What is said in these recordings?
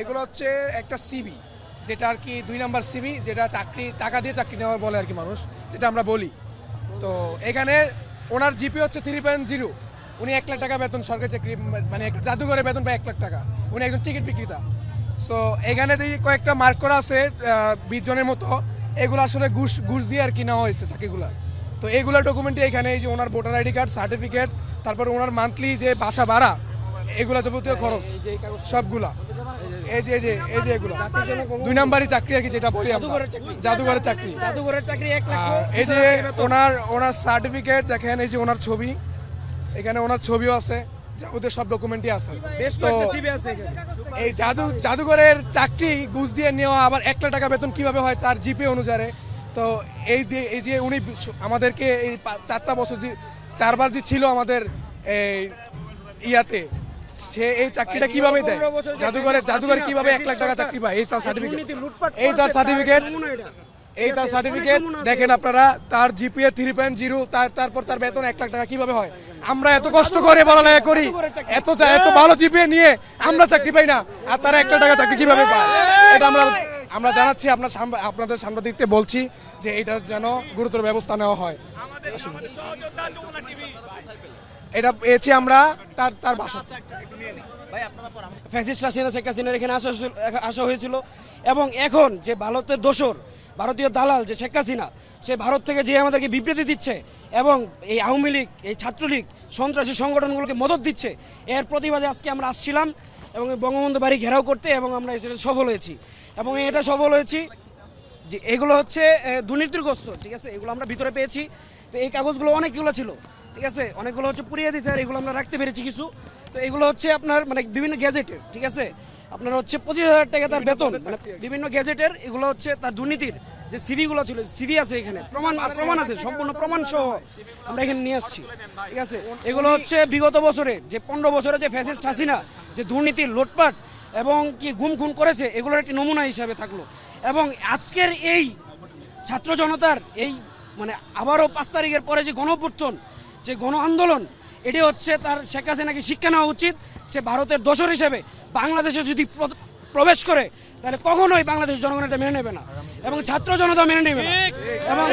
এগুলো হচ্ছে একটা সিবি, যেটা আর কি 2 নাম্বার সিবি, যেটা চাকরি টাকা দিয়ে চাকরি নেওয়া বলে আর কি মানুষ, যেটা আমরা বলি। তো এখানে ওনার জিপি হচ্ছে 3.0। উনি 1 লাখ টাকা বেতন, সরকারি চাকরি, মানে জাদুঘরে বেতন পায় 1 লাখ টাকা। উনি একজন টিকিট বিক্রেতা। সো এখানে কয়েকটা মার্ক করা আছে 20 জনের মতো। এগুলো আসলে ঘুষ দিয়ে আর কি নেওয়া হয়েছে চাকরিগুলো। তো এইগুলো ডকুমেন্টই এখানে, এই যে ওনার ভোটার আইডি কার্ড, সার্টিফিকেট, তারপর ওনার মান্থলি যে বাসা ভাড়া, এগুলো যাবতীয় খরচ সবগুলা। এই যে এগুলো 2 নাম্বারই চাকরি আর কি, যেটা বলি জাদুঘরের চাকরি। 1 লাখ। এই যে ওনার সার্টিফিকেট দেখেন, এই যে ওনার ছবি, এখানে ওনার ছবিও আছে, যাবতীয় সব ডকুমেন্টই আছে। তো এই জাদুঘরের চাকরি ঘুষ দিয়ে নেওয়া, আবার 1 লাখ টাকা বেতন কিভাবে হয় তার জিপি অনুসারে। তো এই যে উনি আমাদেরকে এই 4টা বছর 4বার যে ছিল আমাদের এই ইয়াতে, সে এই চাকরিটা কিভাবে দেয়, জাদুঘরে কিভাবে 1 লাখ টাকা চাকরি পায়, এই তার সার্টিফিকেট দেখেন আপনারা। তার জিপিএ 3.0, তারপর তার বেতন 1 লাখ টাকা কিভাবে হয়। আমরা এত কষ্ট করে পড়ালেখা করি, এত ভালো জিপিএ নিয়ে আমরা চাকরি পাই না, আর তারা 1 লাখ টাকা চাকরি কিভাবে পায়। এটা আমরা জানাচ্ছি, আপনাদের সাংবাদিকদের বলছি যে এটা যেন গুরুতর ব্যবস্থা নেওয়া হয়। এটা পেয়েছি আমরা তার বাসা। ফ্যাসিস্ট হাসিনা শেখ হাসিনার এখানে আসা হয়েছিল, এবং এখন যে ভারতের দোসর, ভারতীয় দালাল যে শেখ হাসিনা, সে ভারত থেকে যে আমাদেরকে বিবৃতি দিচ্ছে এবং এই আওয়ামী লীগ, এই ছাত্রলীগ, সন্ত্রাসী সংগঠনগুলোকে মদত দিচ্ছে, এর প্রতিবাদে আজকে আমরা আসছিলাম এবং বঙ্গবন্ধু বাড়ি ঘেরাও করতে, এবং আমরা সেটা সফল হয়েছি। এবং এটা সফল হয়েছি যে এগুলো হচ্ছে দুর্নীতিগ্রস্ত, ঠিক আছে, এগুলো আমরা ভিতরে পেয়েছি। তো এই কাগজগুলো অনেকগুলো ছিল, ঠিক আছে, অনেকগুলো হচ্ছে পুড়িয়ে দিয়েছে, আর এগুলো আমরা রাখতে পেরেছি কিছু। তো এগুলো হচ্ছে আপনার মানে বিভিন্ন গ্যাজেটের, ঠিক আছে, আপনার হচ্ছে 25,000 টাকা তার বেতন, মানে বিভিন্ন গ্যাজেটের। এগুলো হচ্ছে তার দুর্নীতির যে সিভিগুলো ছিল, সিভি আছে এখানে, প্রমাণ আছে, সম্পূর্ণ প্রমাণ সহ আমরা এখানে নিয়ে আসছি, ঠিক আছে। এগুলো হচ্ছে বিগত বছরে যে 15 বছরে যে ফ্যাসিস্ট হাসিনা যে দুর্নীতির লুটপাট এবং কি গুম খুন করেছে, এগুলোর একটি নমুনা হিসাবে থাকলো। এবং আজকের এই ছাত্র জনতার এই মানে আবারও 5 তারিখের পরে যে গণঅভ্যুত্থান, যে গণ আন্দোলন, এটি হচ্ছে তার শেখ হাসিনাকে শিক্ষা নেওয়া উচিত। সে ভারতের দোসর হিসেবে বাংলাদেশে যদি প্রবেশ করে, তাহলে কখনোই বাংলাদেশের জনগণ এটা মেনে নেবে না, এবং ছাত্র জনতা মেনে নেবে না। এবং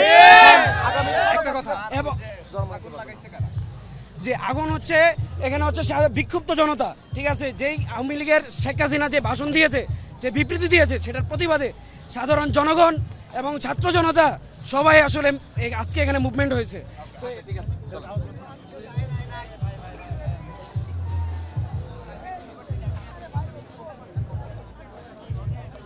যে আগুন হচ্ছে এখানে হচ্ছে বিক্ষুব্ধ জনতা, ঠিক আছে, যেই আওয়ামী লীগের শেখ হাসিনা যে ভাষণ দিয়েছে, যে বিবৃতি দিয়েছে, সেটার প্রতিবাদে সাধারণ জনগণ এবং ছাত্র জনতা সবাই আসলে আজকে এখানে মুভমেন্ট হয়েছে।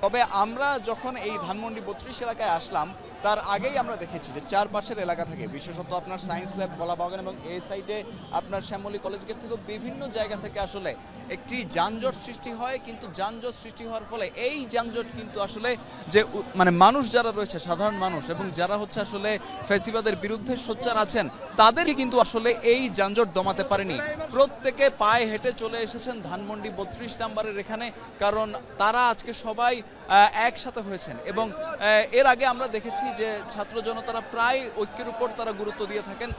তবে আমরা যখন এই ধানমন্ডি 32 এলাকায় আসলাম, তার আগেই আমরা দেখেছি যে চারপাশের এলাকা থেকে, বিশেষত আপনার সায়েন্স ল্যাব, কলাবাগান এবং এই সাইডে আপনার শ্যামলী কলেজ গেট থেকে বিভিন্ন জায়গা থেকে আসলে একটি যানজট সৃষ্টি হয়। কিন্তু যানজট সৃষ্টি হওয়ার ফলে এই যানজট কিন্তু আসলে যে মানে মানুষ যারা রয়েছে, সাধারণ মানুষ, এবং যারা হচ্ছে আসলে ফ্যাসিবাদের বিরুদ্ধে সোচ্চার আছেন, তাদেরকে কিন্তু আসলে এই যানজট দমাতে পারেনি। প্রত্যেকে পায়ে হেঁটে চলে এসেছেন ধানমন্ডি 32 নম্বরের এখানে, কারণ তারা আজকে সবাই একসাথে হয়েছেন। এবং এর আগে আমরা দেখেছি যে ছাত্র জনতারা প্রায় ঐক্যের উপর তারা গুরুত্ব দিয়ে থাকেন।